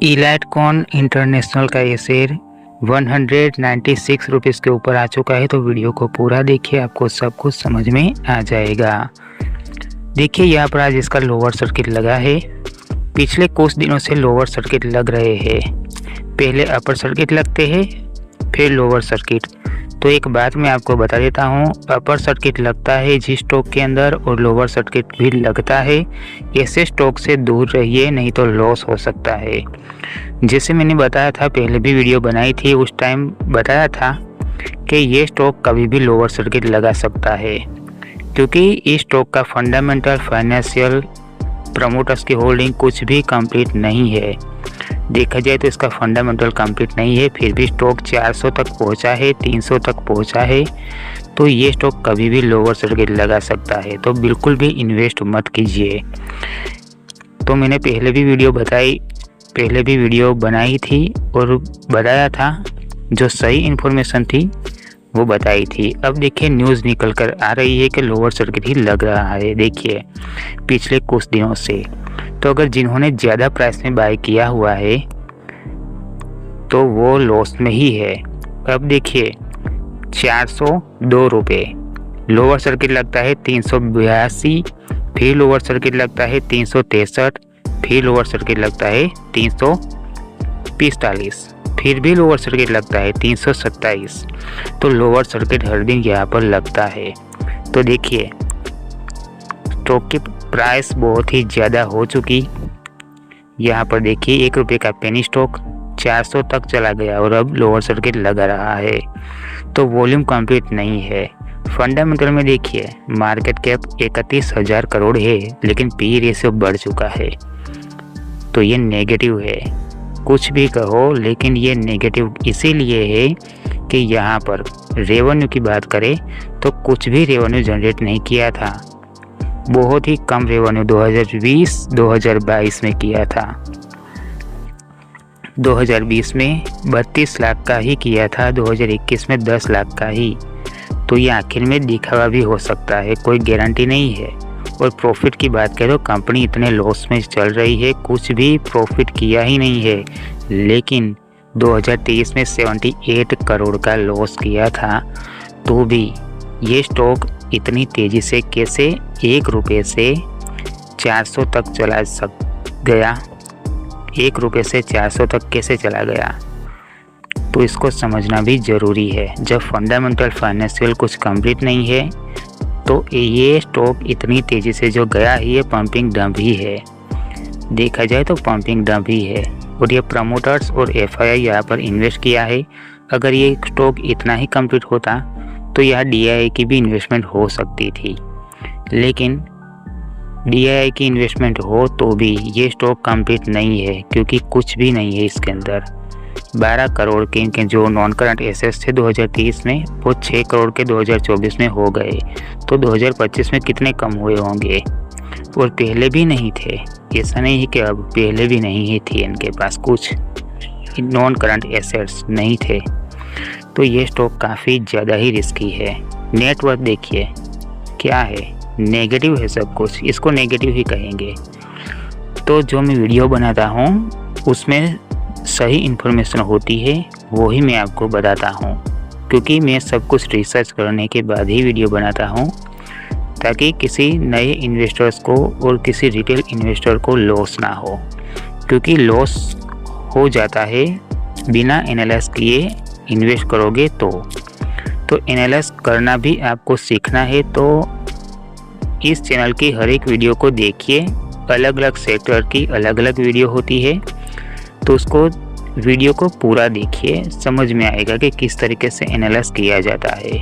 इलाइटकॉन international का ये share 196 rupees के ऊपर आ चुका है। तो वीडियो को पूरा देखिए, आपको सब कुछ समझ में आ जाएगा। देखिए यहाँ पर आज इसका लोअर सर्किट लगा है। पिछले कुछ दिनों से लोअर सर्किट लग रहे हैं। पहले अपर सर्किट लगते हैं, फिर लोअर सर्किट। तो एक बात मैं आपको बता देता हूँ, अपर सर्किट लगता है जिस स्टॉक के अंदर और लोअर सर्किट भी लगता है, ऐसे स्टॉक से दूर रहिए, नहीं तो लॉस हो सकता है। जैसे मैंने बताया था, पहले भी वीडियो बनाई थी, उस टाइम बताया था कि ये स्टॉक कभी भी लोअर सर्किट लगा सकता है, क्योंकि इस स्टॉक का फंडामेंटल, फाइनेंशियल, प्रमोटर्स की होल्डिंग कुछ भी कंप्लीट नहीं है। देखा जाए तो इसका फंडामेंटल कंप्लीट नहीं है, फिर भी स्टॉक 400 तक पहुंचा है, 300 तक पहुंचा है। तो ये स्टॉक कभी भी लोअर सर्किट लगा सकता है, तो बिल्कुल भी इन्वेस्ट मत कीजिए। तो मैंने पहले भी वीडियो बनाई थी और बताया था, जो सही इन्फॉर्मेशन थी वो बताई थी। अब देखिए न्यूज़ निकल कर आ रही है कि लोअर सर्किट ही लग रहा है। देखिए पिछले कुछ दिनों से, तो अगर जिन्होंने ज़्यादा प्राइस में बाय किया हुआ है तो वो लॉस में ही है। अब देखिए 402 रुपये, लोअर सर्किट लगता है 382, फिर लोअर सर्किट लगता है 363, फिर लोअर सर्किट लगता है 345, फिर भी लोअर सर्किट लगता है 327। तो लोअर सर्किट हर दिन यहाँ पर लगता है। तो देखिए स्टॉक की प्राइस बहुत ही ज़्यादा हो चुकी। यहाँ पर देखिए 1 रुपये का पेनी स्टॉक 400 तक चला गया और अब लोअर सर्किट लगा रहा है। तो वॉल्यूम कंप्लीट नहीं है। फंडामेंटल में देखिए मार्केट कैप 31,000 करोड़ है, लेकिन पी रेशियो बढ़ चुका है। तो ये नेगेटिव है, कुछ भी कहो, लेकिन ये नेगेटिव इसीलिए है कि यहाँ पर रेवेन्यू की बात करें तो कुछ भी रेवेन्यू जनरेट नहीं किया था। बहुत ही कम रेवेन्यू 2020-2022 में किया था। 2020 में 32 लाख का ही किया था, 2021 में 10 लाख का ही। तो ये आखिर में दिखावा भी हो सकता है, कोई गारंटी नहीं है। और प्रॉफिट की बात करें तो कंपनी इतने लॉस में चल रही है, कुछ भी प्रॉफिट किया ही नहीं है। लेकिन 2023 में 78 करोड़ का लॉस किया था, तो भी ये स्टॉक इतनी तेज़ी से कैसे 1 रुपये से 400 तक चला गया, 1 रुपये से 400 तक कैसे चला गया, तो इसको समझना भी ज़रूरी है। जब फंडामेंटल, फाइनेंशियल कुछ कंप्लीट नहीं है तो ये स्टॉक इतनी तेज़ी से जो गया है, ये पंपिंग डंप ही है। देखा जाए तो पंपिंग डंप ही है। और ये प्रमोटर्स और एफआईआई यहाँ पर इन्वेस्ट किया है। अगर ये स्टॉक इतना ही कंप्लीट होता तो यहाँ डीआईआई की भी इन्वेस्टमेंट हो सकती थी, लेकिन डीआईआई की इन्वेस्टमेंट हो तो भी ये स्टॉक कंप्लीट नहीं है, क्योंकि कुछ भी नहीं है इसके अंदर। 12 करोड़ के इनके जो नॉन करंट एसेट्स थे 2023 में, वो 6 करोड़ के 2024 में हो गए। तो 2025 में कितने कम हुए होंगे। और पहले भी नहीं थे, ऐसा नहीं है कि अब पहले भी नहीं ही थी इनके पास कुछ नॉन करंट एसेट्स नहीं थे। तो ये स्टॉक काफ़ी ज़्यादा ही रिस्की है। नेटवर्थ देखिए क्या है, नेगेटिव है सब कुछ, इसको नेगेटिव ही कहेंगे। तो जो मैं वीडियो बनाता हूँ उसमें सही इन्फॉर्मेशन होती है, वो ही मैं आपको बताता हूँ, क्योंकि मैं सब कुछ रिसर्च करने के बाद ही वीडियो बनाता हूँ, ताकि किसी नए इन्वेस्टर्स को और किसी रिटेल इन्वेस्टर को लॉस ना हो। क्योंकि लॉस हो जाता है बिना एनालाइज किए इन्वेस्ट करोगे तो एनालाइज करना भी आपको सीखना है। तो इस चैनल की हर एक वीडियो को देखिए, अलग अलग सेक्टर की अलग अलग वीडियो होती है, तो उसको वीडियो को पूरा देखिए, समझ में आएगा कि किस तरीके से एनालाइज किया जाता है।